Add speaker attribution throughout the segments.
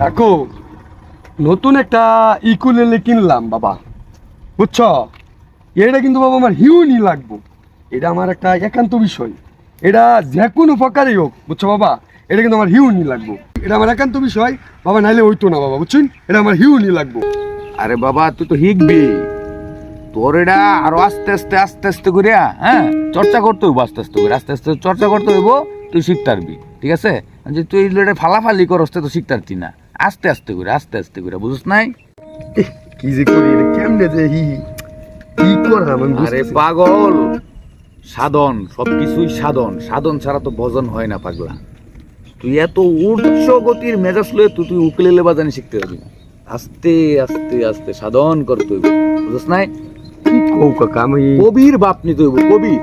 Speaker 1: কাকু নতুন একটা ইকুলেলে কিনলাম বাবা, বুঝছ? এটা কিন্তু বাবা আমার হিউনি লাগবো। এটা আমার একটা একান্ত বিষয়, এটা যে কোনো প্রকারই হোক, বুঝছো বাবা? এটা কিন্তু আমার হিউনি লাগবো, এটা আমার একান্ত বিষয় বাবা, নাইলে হইতো না বাবা, বুঝছেন? এটা আমার হিউনি লাগবো।
Speaker 2: আরে বাবা তুই তো শিখবি, তোর এটা আরো আস্তে আস্তে আস্তে আস্তে করে চর্চা করতে হইব, আস্তে আস্তে করে আস্তে আস্তে চর্চা করতে হইব, তুই শিখতে পারবি। ঠিক আছে? যে তুই এটা ফালাফালি করস তো শিখতে পারতি না, আস্তে আস্তে করে বুঝছ নাই?
Speaker 1: কি যে করি, এটা কেমনে যে কি করলাম আমি?
Speaker 2: আরে পাগল, সাধন, সবকিছুই সাধন, সাধন ছাড়া তো ভজন হয় না পাগলা। তুই এত উচ্চ গতির মেজাজ লয়ে তুই উকুলেলে বাজানি শিখতে পারবি না। আস্তে আস্তে আস্তে সাধন করতে হইব, বুঝছ নাই?
Speaker 1: কি কও কাকা, আমি
Speaker 2: কবির বাপ নিতে হইব, কবির।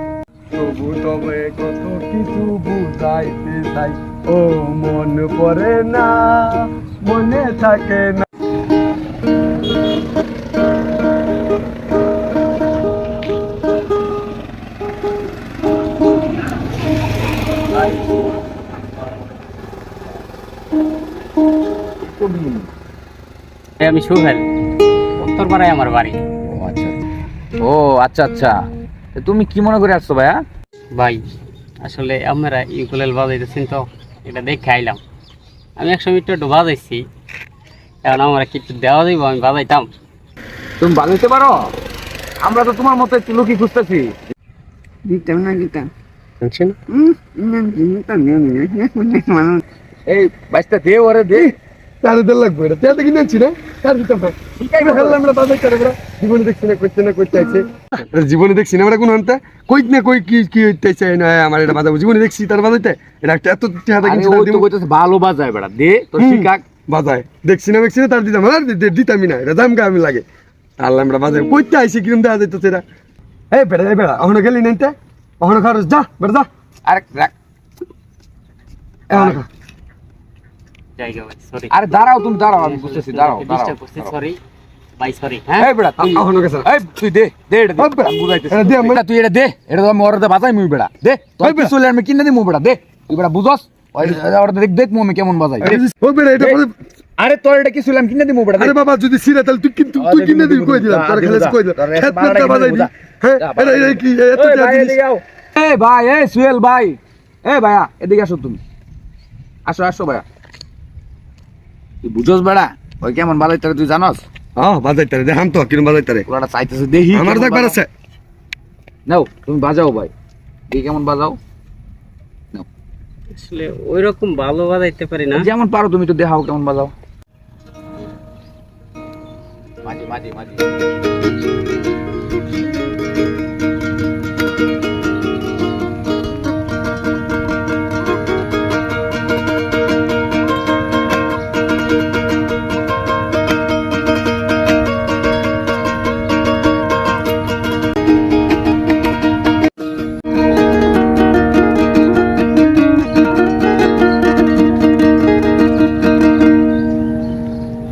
Speaker 1: তবু তবে কত কিছু বুঝাইতে চাই, ও মন পড়ে না, মনে থাকে না।
Speaker 3: আমি সুহেল, উত্তরপাড়ায় আমার বাড়ি।
Speaker 2: ও আচ্ছা আচ্ছা, তুমি কি মনে করে আসছো ভাইয়া?
Speaker 3: ভাই আসলে আপনারা ইউকুলেল বাজাইতেছেন তো, এটা দেখে আইলাম। আমি একসময় একটু বাজাইছি, এখন আমার কিছু দেওয়া যাইব, আমি বাজাইতাম।
Speaker 2: তুমি বাজাইতে পারো? আমরা তো তোমার মতো একটু লোকই খুঁজতেছি।
Speaker 4: দিতাম না দিতাম
Speaker 2: এই বাইশটা দে, ওরে দে।
Speaker 1: তার লাগবে, এটা তেয়াতে কিনে আনছি না, তার দিতাম না। জীবনে দেখছি না, করতে না করতে আইছে, জীবনে দেখছি না আমরা কোন আনতে কই না কই কি কি হইতে চাই না, আমার এটা বাজাবো জীবনে দেখছি তার বাজাইতে, এটা একটা এত তেয়াতে কিনছি না, দিব
Speaker 2: কইতেছে ভালো বাজায় বেড়া, দে তোর শিকাক
Speaker 1: বাজায়, দেখছি না তার দিতাম, আর দিতামই না, এটা দামকা আমি লাগে। আল্লাহ আমরা বাজাই কইতে আইছি, কিরম দেওয়া যাইতেছে এটা। এই বেড়া এই বেড়া এখনো গেলি নাইতে, এখনো খারস, যা বেড়া যা,
Speaker 2: আরে রাখ,
Speaker 1: এখনো খা।
Speaker 3: জায়গা ভাই, সরি।
Speaker 2: আরে দাঁড়াও, তুমি দাঁড়াও, আমি বুঝতেছি, দাঁড়াও
Speaker 3: ডিস্টার্ব করছি, সরি ভাই, সরি।
Speaker 2: এই বেড়া তুই
Speaker 1: এখনো গেছে
Speaker 2: এই তুই দে দে এটা দে, আমি বুঝাইতেছি।
Speaker 1: এটা দে আমার।
Speaker 2: এটা তুই এটা দে, এটা তো আমি ওরতে বাজাই মুই বেড়া, দে তোর
Speaker 1: এই বেড়া।
Speaker 2: কিছু হলে আমি কিনে দিমু বেড়া, দে তুই বেড়া বুঝছস, ওরতে দেখ দেখ আমি কেমন বাজাই, দে।
Speaker 1: ও বেড়া এটা পরে,
Speaker 2: আরে তোর এটা কিছু হলে আমি কিনে দিমু বেড়া, দে।
Speaker 1: আরে বাবা যদি সিরা তাহলে তুই কিন্তু তুই কিনে দিবি, কই দিলাম তোর খালি কই দিলাম, খেত মেটা বাজাইবি। হ্যাঁ এটা কি এত
Speaker 2: এই
Speaker 1: টাকা
Speaker 2: ভাই
Speaker 1: জিনিস?
Speaker 2: এদিকে আও, এই ভাই, এই সুহেল ভাই, এই ভাইয়া এদিকে আসো, তুমি আসো আসো ভাইয়া। তুই বুঝছস বেড়া ওই কেমন বাজাইতারে তুই জানস?
Speaker 1: হ্যাঁ বাজাইতারে দেখাম তো কিরম বাজাইতারে,
Speaker 2: ওরা চাইতেছে দেখি
Speaker 1: আমার দেখ
Speaker 2: কেমন
Speaker 1: বাজাচ্ছে।
Speaker 2: নাও তুমি বাজাও ভাই, দেখি কেমন বাজাও,
Speaker 3: আসলে ওই রকম ভালো বাজাইতে পারি না।
Speaker 2: যেমন পারো তুমি তো দেখাও কেমন বাজাও। মাঝে মাঝে মাঝে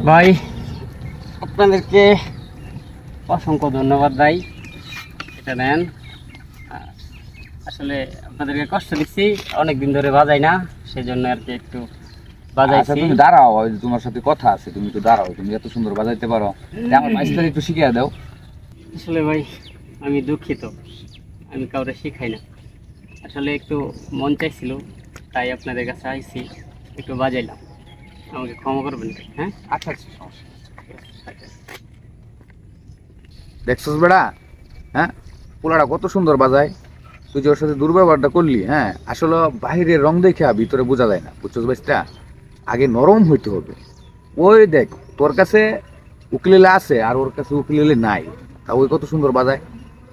Speaker 3: ভাই আপনাদেরকে অসংখ্য ধন্যবাদ ভাই, এটা নেন। আসলে আপনাদেরকে কষ্ট দিচ্ছি, অনেকদিন ধরে বাজাই না, সেজন্য আর কি একটু
Speaker 2: আচ্ছা,
Speaker 3: বাজাইছি।
Speaker 2: তুমি দাঁড়াও, ওই যে তোমার সাথে কথা আছে, তুমি তো দাঁড়াও, তুমি এত সুন্দর বাজাইতে পারো, আমার মাইস্টার একটু শিখিয়ে দাও।
Speaker 3: আসলে ভাই আমি দুঃখিত, আমি কাউরে শিখাই না, আসলে একটু মন চাইছিল, তাই আপনাদের কাছে আইছি, একটু বাজাইলাম, আমাকে ক্ষমা করবেন। হ্যাঁ
Speaker 2: আচ্ছা আচ্ছা, দেখছস বেড়া, হ্যাঁ পোলাটা কত সুন্দর বাজায়, তুই যে ওর সাথে দুর্ব্যবহারটা করলি, হ্যাঁ আসলে বাহিরের রং দেখে ভিতরে বোঝা যায় না, বুঝছস বাইসটা? আগে নরম হইতে হবে। ওই দেখ তোর কাছে উকিলেলে আছে আর ওর কাছে উকিলেলে নাই, তা ওই কত সুন্দর বাজায়,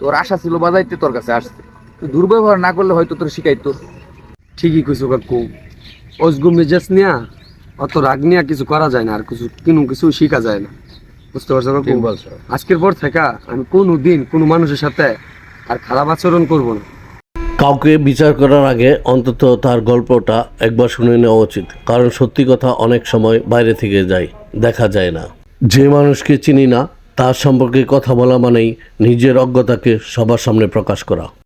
Speaker 2: তোর আশা ছিল বাজাইতে, তোর কাছে আসছে, তুই দুর্ব্যবহার না করলে হয়তো তোর শিখাইতো।
Speaker 1: ঠিকই কইছো কাকু, অজগু মেজাজ নিয়া অত রাগ নিয়া কিছু করা যায় না, আর কিছু শিখা যায় না, বুঝতে পারছো কাকু?
Speaker 2: ঠিক বলছো।
Speaker 1: আজকের পর থেকে আমি কোনো দিন কোনো মানুষের সাথে আর খারাপ আচরণ করবো না।
Speaker 5: কাউকে বিচার করার আগে অন্তত তার গল্পটা একবার শুনে নেওয়া উচিত, কারণ সত্যি কথা অনেক সময় বাইরে থেকে যায়, দেখা যায় না। যে মানুষকে চিনি না তার সম্পর্কে কথা বলা মানেই নিজের অজ্ঞতাকে সবার সামনে প্রকাশ করা।